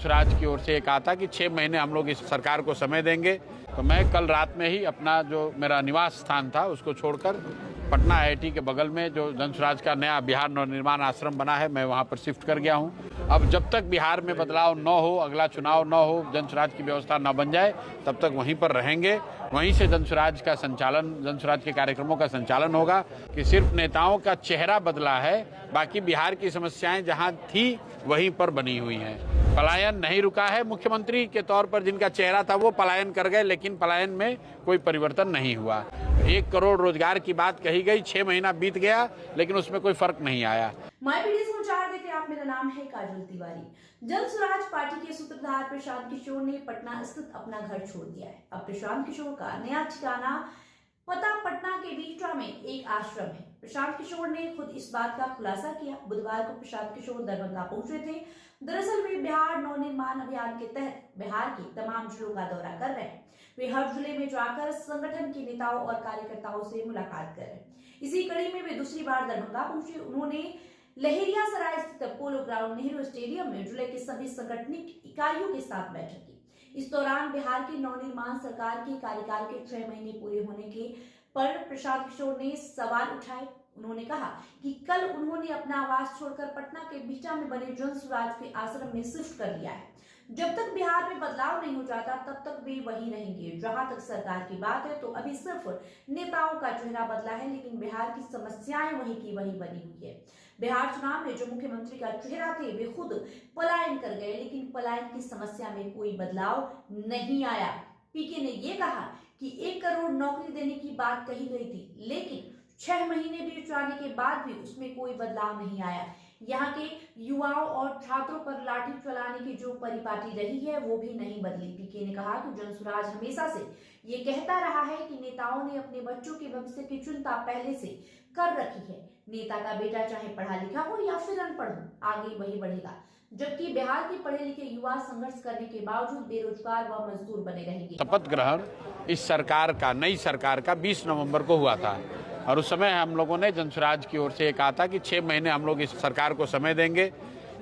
स्वराज की ओर से एक आता कि 6 महीने हम लोग इस सरकार को समय देंगे। तो मैं कल रात में ही अपना जो मेरा निवास स्थान था उसको छोड़कर पटना IIT के बगल में जो जन स्वराज का नया बिहार नवनिर्माण आश्रम बना है, मैं वहाँ पर शिफ्ट कर गया हूँ। अब जब तक बिहार में बदलाव न हो, अगला चुनाव न हो, जन स्वराज की व्यवस्था न बन जाए, तब तक वहीं पर रहेंगे। वहीं से जन स्वराज का संचालन, जन स्वराज के कार्यक्रमों का संचालन होगा कि सिर्फ नेताओं का चेहरा बदला है, बाकी बिहार की समस्याएं जहां थी वहीं पर बनी हुई हैं। पलायन नहीं रुका है। मुख्यमंत्री के तौर पर जिनका चेहरा था वो पलायन कर गए, लेकिन पलायन में कोई परिवर्तन नहीं हुआ। 1 करोड़ रोजगार की बात कही गई, 6 महीना बीत गया, लेकिन उसमें कोई फर्क नहीं आया। माईपीडी समाचार देख रहे आप, मेरा नाम है काजल तिवारी। जन स्वराज पार्टी के सूत्रधार प्रशांत किशोर ने पटना स्थित अपना घर छोड़ दिया है। अब प्रशांत किशोर का नया ठिकाना पता पटना के बीटरा में एक आश्रम है। प्रशांत किशोर ने खुद इस बात का खुलासा किया। बुधवार को प्रशांत किशोर दरभंगा पहुंचे थे। दरअसल वे बिहार नवनिर्माण अभियान के तहत बिहार के तमाम जिलों का दौरा कर रहे हैं। वे हर जिले में जाकर संगठन के नेताओं और कार्यकर्ताओं से मुलाकात कर रहे हैं। इसी कड़ी में वे दूसरी बार दरभंगा पहुंचे। उन्होंने लहेरियासराय स्थित पोलो ग्राउंड नेहरू स्टेडियम में जिले के सभी संगठनिक इकाइयों के साथ बैठक की। इस दौरान बिहार की नवनिर्माण सरकार के कार्यकाल के 6 महीने पूरे होने के पर प्रशांत किशोर ने सवाल उठाए। उन्होंने कहा कि कल उन्होंने अपना आवास छोड़कर पटना के बिहटा में बने जन स्वराज के आश्रम में शिफ्ट कर लिया है। जब तक बिहार में बदलाव नहीं हो जाता तब तक वे वहीं रहेंगे। जहां तक सरकार की बात है तो अभी सिर्फ नेताओं का चेहरा बदला है, लेकिन बिहार की समस्याएं वहीं की वहीं बनी हुई है। बिहार चुनाव में जो मुख्यमंत्री का चेहरा थे वे खुद पलायन कर गए, लेकिन पलायन की समस्या में कोई बदलाव नहीं आया। पीके ने यह कहा कि 1 करोड़ नौकरी देने की बात कही गई थी, लेकिन 6 महीने बीत जाने के बाद भी उसमें कोई बदलाव नहीं आया। यहाँ के युवाओं और छात्रों पर लाठी चलाने की जो परिपाटी रही है वो भी नहीं बदली। पीके ने कहा कि जन स्वराज हमेशा से ये कहता रहा है कि नेताओं ने अपने बच्चों के भविष्य की चिंता पहले से कर रखी है। नेता का बेटा चाहे पढ़ा लिखा हो या फिर अनपढ़ हो, आगे वही बढ़ेगा। जबकि बिहार के पढ़े लिखे युवा संघर्ष करने के बावजूद बेरोजगार व मजदूर बने रहेंगे। शपथ ग्रहण इस सरकार का, नई सरकार का 20 नवंबर को हुआ था और उस समय हम लोगों ने जन स्वराज की ओर से एक आता कि 6 महीने हम लोग इस सरकार को समय देंगे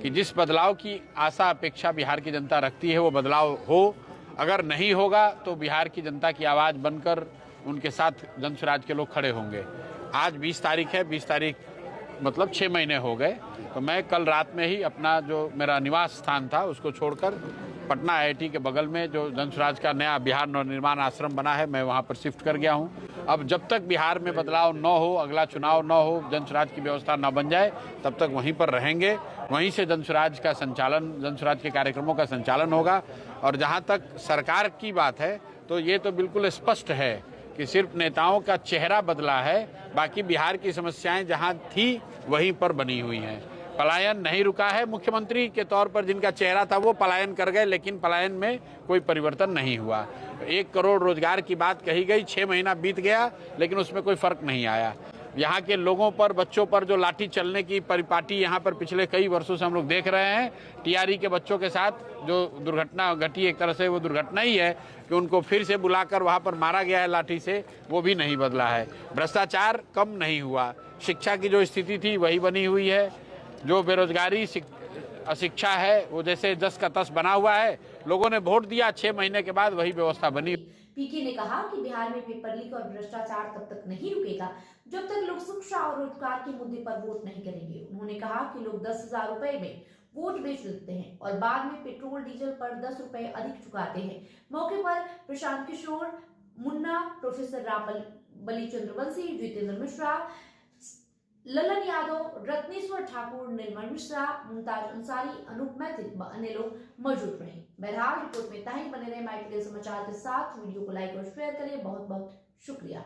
कि जिस बदलाव की आशा अपेक्षा बिहार की जनता रखती है वो बदलाव हो। अगर नहीं होगा तो बिहार की जनता की आवाज़ बनकर उनके साथ जन स्वराज के लोग खड़े होंगे। आज 20 तारीख है, 20 तारीख मतलब 6 महीने हो गए। तो मैं कल रात में ही अपना जो मेरा निवास स्थान था उसको छोड़कर पटना IIT के बगल में जो जन स्वराज का नया बिहार नवनिर्माण आश्रम बना है, मैं वहाँ पर शिफ्ट कर गया हूँ। अब जब तक बिहार में बदलाव न हो, अगला चुनाव न हो, जन स्वराज की व्यवस्था न बन जाए, तब तक वहीं पर रहेंगे। वहीं से जन स्वराज का संचालन, जन स्वराज के कार्यक्रमों का संचालन होगा। और जहाँ तक सरकार की बात है तो ये तो बिल्कुल स्पष्ट है कि सिर्फ नेताओं का चेहरा बदला है, बाकी बिहार की समस्याएं जहां थी वहीं पर बनी हुई हैं। पलायन नहीं रुका है। मुख्यमंत्री के तौर पर जिनका चेहरा था वो पलायन कर गए, लेकिन पलायन में कोई परिवर्तन नहीं हुआ। 1 करोड़ रोजगार की बात कही गई, 6 महीना बीत गया, लेकिन उसमें कोई फर्क नहीं आया। यहाँ के लोगों पर, बच्चों पर जो लाठी चलने की परिपाटी यहाँ पर पिछले कई वर्षों से हम लोग देख रहे हैं, TRE के बच्चों के साथ जो दुर्घटना घटी, एक तरह से वो दुर्घटना ही है कि उनको फिर से बुलाकर वहाँ पर मारा गया है लाठी से, वो भी नहीं बदला है। भ्रष्टाचार कम नहीं हुआ। शिक्षा की जो स्थिति थी वही बनी हुई है। जो बेरोजगारी, अशिक्षा है वो जैसे जस का तस बना हुआ है। लोगों ने वोट दिया, 6 महीने के बाद वही व्यवस्था बनी। पीके ने कहा कि बिहार में पेपर लीक और भ्रष्टाचार तब तक नहीं रुकेगा जब तक लोग शिक्षा और रोजगार के मुद्दे पर वोट नहीं करेंगे। उन्होंने कहा कि लोग 10,000 रुपए में वोट बेच देते हैं और बाद में पेट्रोल डीजल पर 10 रुपए अधिक चुकाते हैं। मौके पर प्रशांत किशोर, मुन्ना, प्रोफेसर राम बली चंद्रवंशी, जितेंद्र मिश्रा, ललन यादव, रत्नेश्वर ठाकुर, निर्मल मिश्रा, मुमताज अंसारी, अनूप मैथिल व अन्य लोग मौजूद रहे। बहरहाल रिपोर्ट में ताही बने रहे माईपीडी समाचार के साथ। वीडियो को लाइक और शेयर करिए। बहुत बहुत शुक्रिया।